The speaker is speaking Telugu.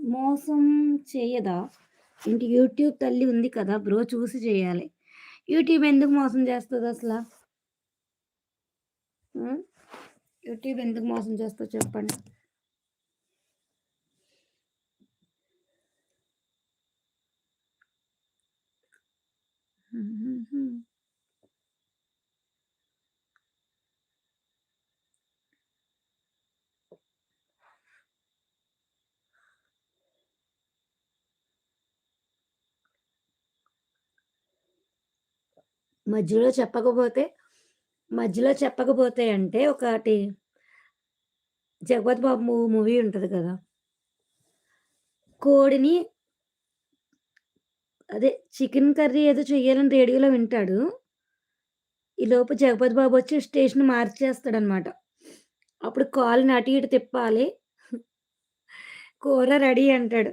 మోసం చెయ్యదా? ఏంటి యూట్యూబ్ తల్లి ఉంది కదా! బ్రో చూసి చేయాలి. యూట్యూబ్ ఎందుకు మోసం చేస్తదసల? హ్మ్. యూట్యూబ్ ఎందుకు మోసం చేస్తదో చెప్పండి? హుహుహు. మధ్యలో చెప్పకపోతే మధ్యలో చెప్పకపోతే అంటే ఒకటి 'జగపతి బాబు' మూవీ ఉంటది కదా! కోడిని అదే చికెన్ కర్రీ ఏదో చెయ్యాలని రేడియోలో వింటాడు. ఈలోపు 'జగపతి బాబు' వచ్చి స్టేషన్ మార్చేస్తాడనమాట. అప్పుడు కాలుని అటు ఇటు తిప్పాలి. కూర రెడీ అంటాడు.